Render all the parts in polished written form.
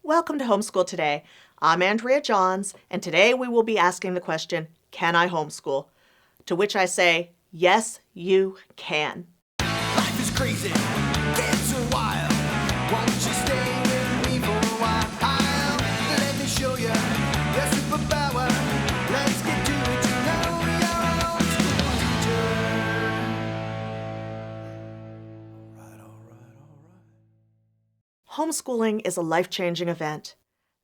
Welcome to Homeschool Today. I'm Andrea Johns, and today we will be asking the question, can I homeschool? To which I say, yes, you can. Life is crazy, it's a wild. Won't you stay with me for a while? Let me show you your superpower. Let's get to it, you know your own school teacher. All right. Homeschooling is a life-changing event.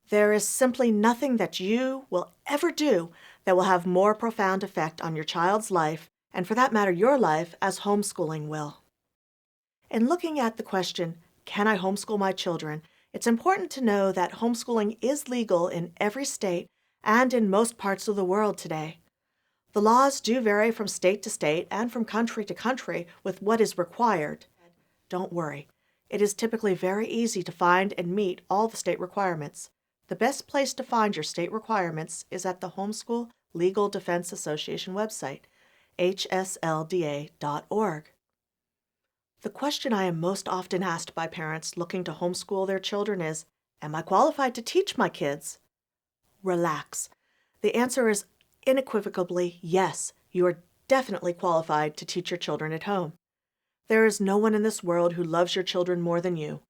There is simply nothing that you will ever do that will have more profound effect on your child's life, and for that matter your life, as homeschooling will. In looking at the question, can I homeschool my children, it's important to know that homeschooling is legal in every state and in most parts of the world today. The laws do vary from state to state and from country to country with what is required. Don't worry, it is typically very easy to find and meet all the state requirements. The best place to find your state requirements is at the Homeschool Legal Defense Association website, hslda.org. The question I am most often asked by parents looking to homeschool their children is, am I qualified to teach my kids? Relax. The answer is unequivocally yes, you are definitely qualified to teach your children at home. There is no one in this world who loves your children more than you.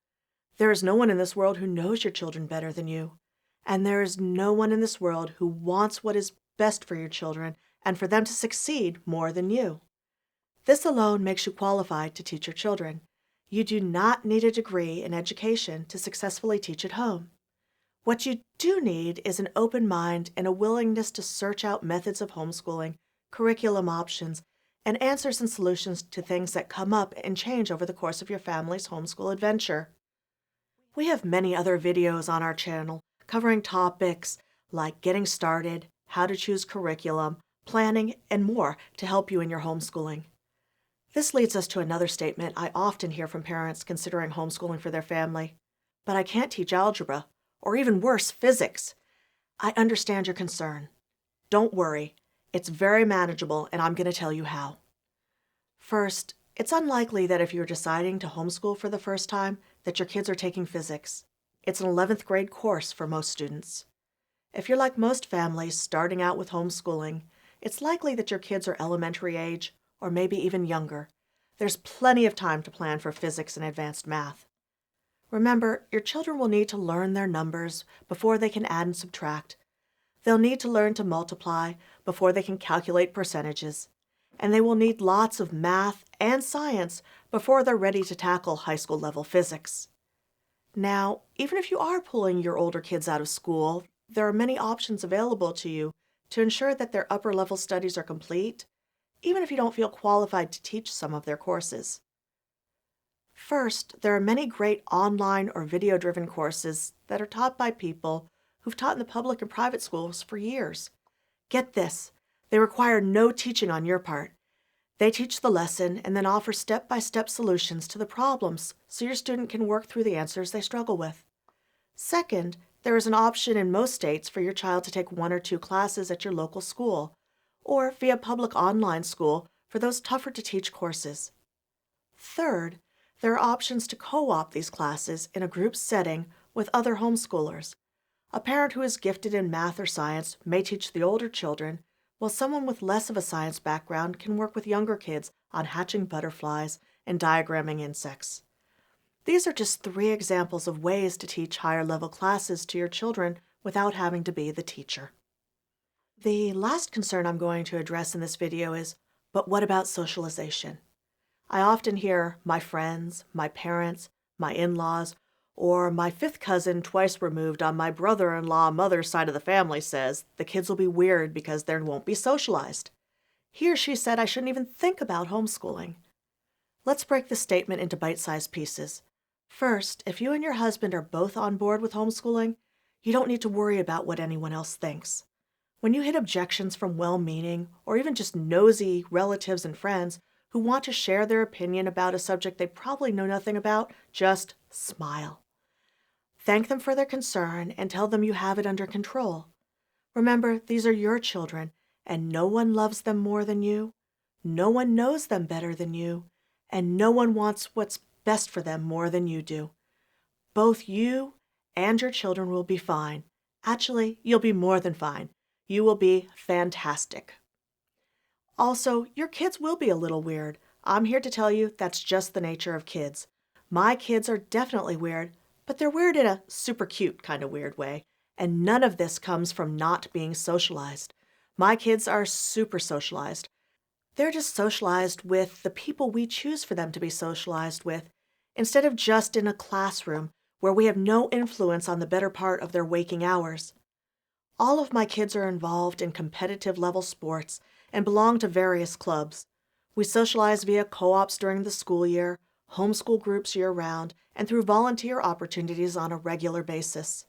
There is no one in this world who knows your children better than you. And there is no one in this world who wants what is best for your children and for them to succeed more than you. This alone makes you qualified to teach your children. You do not need a degree in education to successfully teach at home. What you do need is an open mind and a willingness to search out methods of homeschooling, curriculum options, and answers and solutions to things that come up and change over the course of your family's homeschool adventure. We have many other videos on our channel covering topics like getting started, how to choose curriculum, planning, and more to help you in your homeschooling. This leads us to another statement I often hear from parents considering homeschooling for their family. But I can't teach algebra, or even worse, physics. I understand your concern. Don't worry, it's very manageable, and I'm going to tell you how. First, it's unlikely that if you're deciding to homeschool for the first time, that your kids are taking physics. It's an 11th grade course for most students. If you're like most families starting out with homeschooling, it's likely that your kids are elementary age, or maybe even younger. There's plenty of time to plan for physics and advanced math. Remember, your children will need to learn their numbers before they can add and subtract. They'll need to learn to multiply before they can calculate percentages. And they will need lots of math and science before they're ready to tackle high school level physics. Now, even if you are pulling your older kids out of school, there are many options available to you to ensure that their upper level studies are complete, even if you don't feel qualified to teach some of their courses. First, there are many great online or video-driven courses that are taught by people who've taught in the public and private schools for years. Get this, they require no teaching on your part. They teach the lesson and then offer step-by-step solutions to the problems so your student can work through the answers they struggle with. Second, there is an option in most states for your child to take 1 or 2 classes at your local school, or via public online school for those tougher-to-teach courses. Third, there are options to co-op these classes in a group setting with other homeschoolers. A parent who is gifted in math or science may teach the older children, while someone with less of a science background can work with younger kids on hatching butterflies and diagramming insects. These are just 3 examples of ways to teach higher-level classes to your children without having to be the teacher. The last concern I'm going to address in this video is, but what about socialization? I often hear my friends, my parents, my in-laws, or my 5th cousin twice removed on my brother-in-law mother's side of the family says the kids will be weird because they won't be socialized. He or she said I shouldn't even think about homeschooling. Let's break this statement into bite-sized pieces. First, if you and your husband are both on board with homeschooling, you don't need to worry about what anyone else thinks. When you hit objections from well-meaning or even just nosy relatives and friends who want to share their opinion about a subject they probably know nothing about, just smile. Thank them for their concern and tell them you have it under control. Remember, these are your children, and no one loves them more than you, no one knows them better than you, and no one wants what's best for them more than you do. Both you and your children will be fine. Actually, you'll be more than fine. You will be fantastic. Also, your kids will be a little weird. I'm here to tell you that's just the nature of kids. My kids are definitely weird, but they're weird in a super cute kind of weird way. And none of this comes from not being socialized. My kids are super socialized. They're just socialized with the people we choose for them to be socialized with, instead of just in a classroom where we have no influence on the better part of their waking hours. All of my kids are involved in competitive level sports and belong to various clubs. We socialize via co-ops during the school year, homeschool groups year-round, and through volunteer opportunities on a regular basis.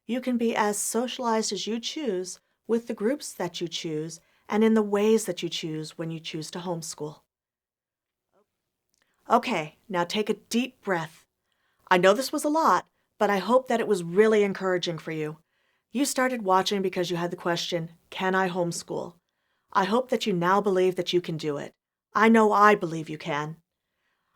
You can be as socialized as you choose with the groups that you choose and in the ways that you choose when you choose to homeschool. Okay, now take a deep breath. I know this was a lot, but I hope that it was really encouraging for you. You started watching because you had the question, can I homeschool? I hope that you now believe that you can do it. I know I believe you can.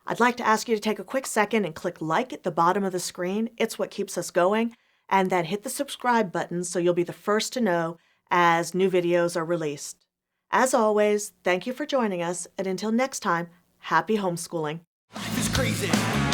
I'd like to ask you to take a quick second and click like at the bottom of the screen. It's what keeps us going. And then hit the subscribe button so you'll be the first to know as new videos are released. As always, thank you for joining us, and until next time, happy homeschooling. Life is crazy.